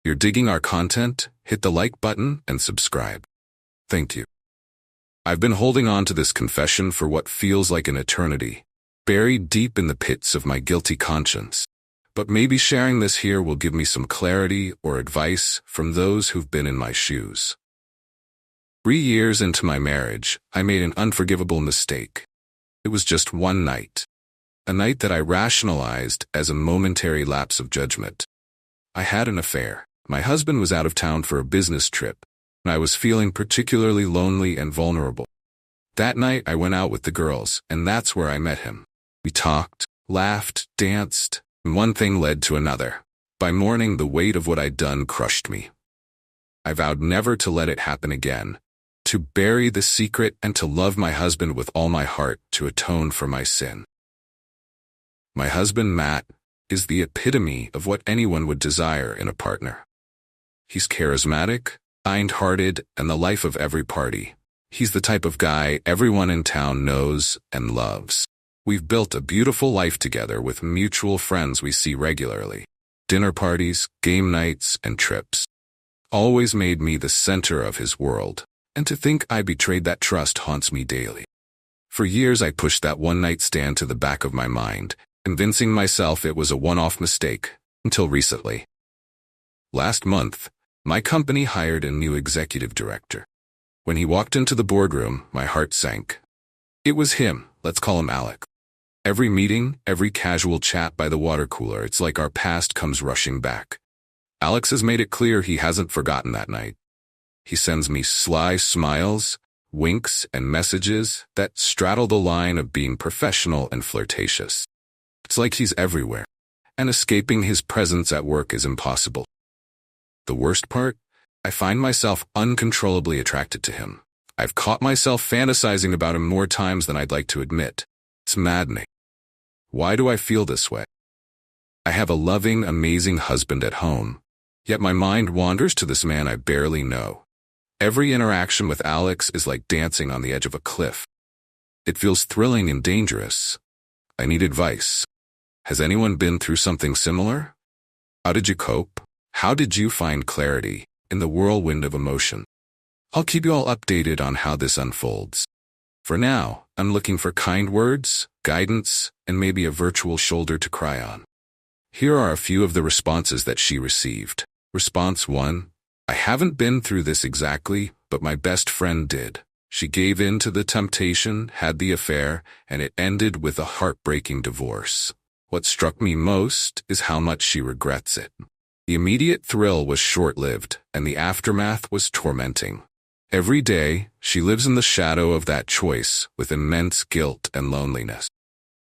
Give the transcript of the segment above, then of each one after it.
you're digging our content, hit the like button and subscribe. Thank you. I've been holding on to this confession for what feels like an eternity, buried deep in the pits of my guilty conscience. But maybe sharing this here will give me some clarity or advice from those who've been in my shoes. 3 years into my marriage, I made an unforgivable mistake. It was just one night. A night that I rationalized as a momentary lapse of judgment. I had an affair. My husband was out of town for a business trip, and I was feeling particularly lonely and vulnerable. That night, I went out with the girls, and that's where I met him. We talked, laughed, danced, and one thing led to another. By morning, the weight of what I'd done crushed me. I vowed never to let it happen again, to bury the secret and to love my husband with all my heart to atone for my sin. My husband, Matt, is the epitome of what anyone would desire in a partner. He's charismatic, kind-hearted, and the life of every party. He's the type of guy everyone in town knows and loves. We've built a beautiful life together with mutual friends we see regularly. Dinner parties, game nights, and trips. Always made me the center of his world, and to think I betrayed that trust haunts me daily. For years I pushed that one-night stand to the back of my mind, convincing myself it was a one-off mistake, until recently. Last month, my company hired a new executive director. When he walked into the boardroom, my heart sank. It was him, let's call him Alec. Every meeting, every casual chat by the water cooler, it's like our past comes rushing back. Alex has made it clear he hasn't forgotten that night. He sends me sly smiles, winks, and messages that straddle the line of being professional and flirtatious. It's like he's everywhere, and escaping his presence at work is impossible. The worst part? I find myself uncontrollably attracted to him. I've caught myself fantasizing about him more times than I'd like to admit. It's maddening. Why do I feel this way? I have a loving, amazing husband at home, yet my mind wanders to this man I barely know. Every interaction with Alex is like dancing on the edge of a cliff. It feels thrilling and dangerous. I need advice. Has anyone been through something similar? How did you cope? How did you find clarity in the whirlwind of emotion? I'll keep you all updated on how this unfolds. For now, I'm looking for kind words, guidance, and maybe a virtual shoulder to cry on. Here are a few of the responses that she received. Response 1. I haven't been through this exactly, but my best friend did. She gave in to the temptation, had the affair, and it ended with a heartbreaking divorce. What struck me most is how much she regrets it. The immediate thrill was short-lived, and the aftermath was tormenting. Every day, she lives in the shadow of that choice with immense guilt and loneliness.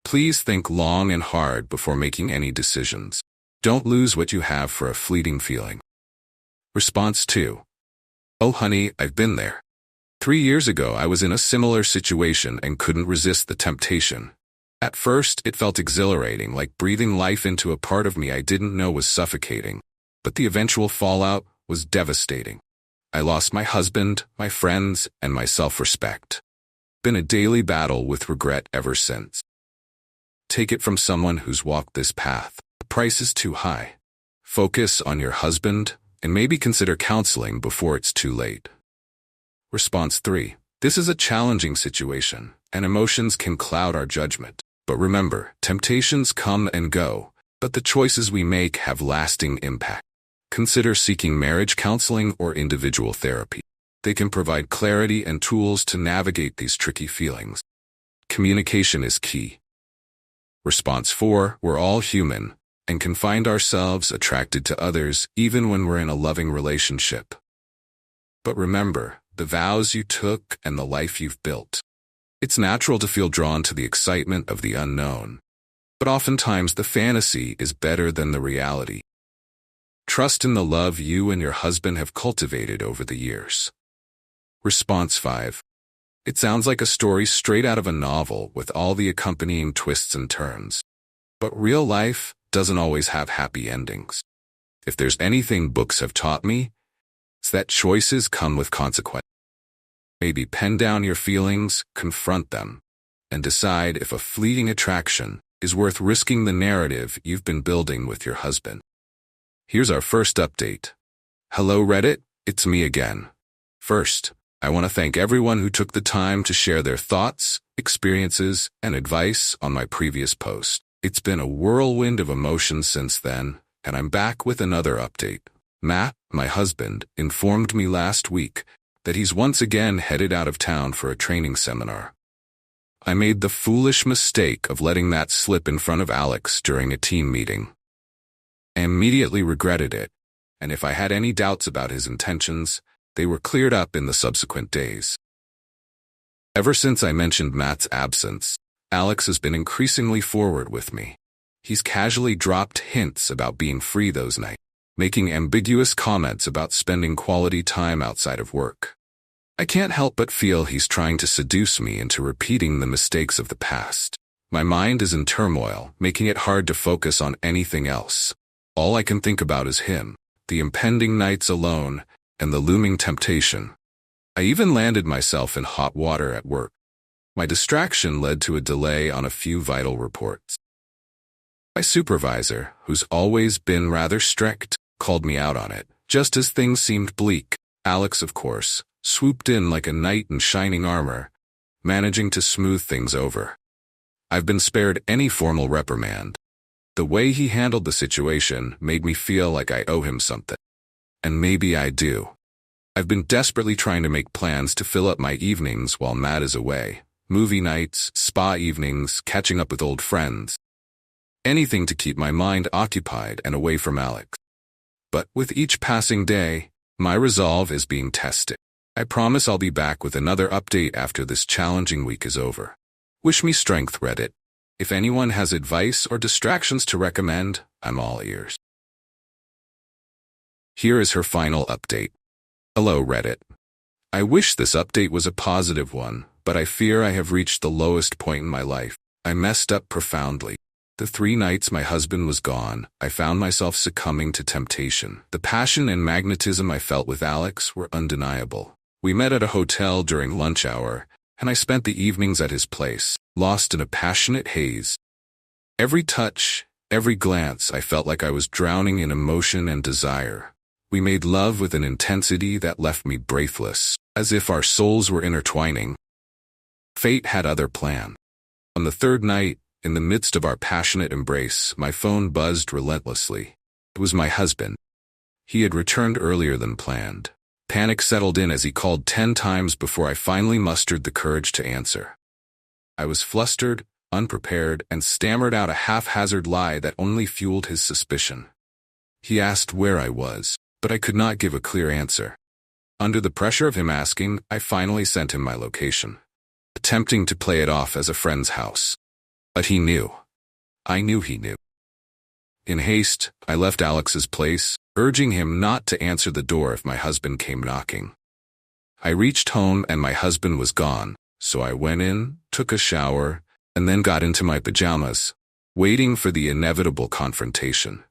Please think long and hard before making any decisions. Don't lose what you have for a fleeting feeling. Response 2. Oh honey, I've been there. 3 years ago, I was in a similar situation and couldn't resist the temptation. At first, it felt exhilarating, like breathing life into a part of me I didn't know was suffocating. But the eventual fallout was devastating. I lost my husband, my friends, and my self-respect. Been a daily battle with regret ever since. Take it from someone who's walked this path. The price is too high. Focus on your husband, and maybe consider counseling before it's too late. Response 3. This is a challenging situation, and emotions can cloud our judgment. But remember, temptations come and go, but the choices we make have lasting impact. Consider seeking marriage counseling or individual therapy. They can provide clarity and tools to navigate these tricky feelings. Communication is key. Response 4. We're all human and can find ourselves attracted to others even when we're in a loving relationship. But remember, the vows you took and the life you've built. It's natural to feel drawn to the excitement of the unknown, but oftentimes the fantasy is better than the reality. Trust in the love you and your husband have cultivated over the years. Response 5. It sounds like a story straight out of a novel with all the accompanying twists and turns. But real life doesn't always have happy endings. If there's anything books have taught me, it's that choices come with consequences. Maybe pen down your feelings, confront them, and decide if a fleeting attraction is worth risking the narrative you've been building with your husband. Here's our first update. Hello Reddit, it's me again. First, I want to thank everyone who took the time to share their thoughts, experiences, and advice on my previous post. It's been a whirlwind of emotions since then, and I'm back with another update. Matt, my husband, informed me last week that he's once again headed out of town for a training seminar. I made the foolish mistake of letting that slip in front of Alex during a team meeting. I immediately regretted it, and if I had any doubts about his intentions, they were cleared up in the subsequent days. Ever since I mentioned Matt's absence, Alex has been increasingly forward with me. He's casually dropped hints about being free those nights, making ambiguous comments about spending quality time outside of work. I can't help but feel he's trying to seduce me into repeating the mistakes of the past. My mind is in turmoil, making it hard to focus on anything else. All I can think about is him, the impending nights alone, and the looming temptation. I even landed myself in hot water at work. My distraction led to a delay on a few vital reports. My supervisor, who's always been rather strict, called me out on it. Just as things seemed bleak, Alex, of course, swooped in like a knight in shining armor, managing to smooth things over. I've been spared any formal reprimand. The way he handled the situation made me feel like I owe him something. And maybe I do. I've been desperately trying to make plans to fill up my evenings while Matt is away. Movie nights, spa evenings, catching up with old friends. Anything to keep my mind occupied and away from Alex. But with each passing day, my resolve is being tested. I promise I'll be back with another update after this challenging week is over. Wish me strength, Reddit. If anyone has advice or distractions to recommend, I'm all ears. Here is her final update. Hello, Reddit. I wish this update was a positive one, but I fear I have reached the lowest point in my life. I messed up profoundly. The 3 nights my husband was gone, I found myself succumbing to temptation. The passion and magnetism I felt with Alex were undeniable. We met at a hotel during lunch hour, and I spent the evenings at his place, lost in a passionate haze. Every touch, every glance, I felt like I was drowning in emotion and desire. We made love with an intensity that left me breathless, as if our souls were intertwining. Fate had other plans. On the 3rd night, in the midst of our passionate embrace, my phone buzzed relentlessly. It was my husband. He had returned earlier than planned. Panic settled in as he called 10 times before I finally mustered the courage to answer. I was flustered, unprepared, and stammered out a haphazard lie that only fueled his suspicion. He asked where I was, but I could not give a clear answer. Under the pressure of him asking, I finally sent him my location, attempting to play it off as a friend's house. But he knew. I knew he knew. In haste, I left Alex's place, urging him not to answer the door if my husband came knocking. I reached home and my husband was gone, so I went in, took a shower, and then got into my pajamas, waiting for the inevitable confrontation.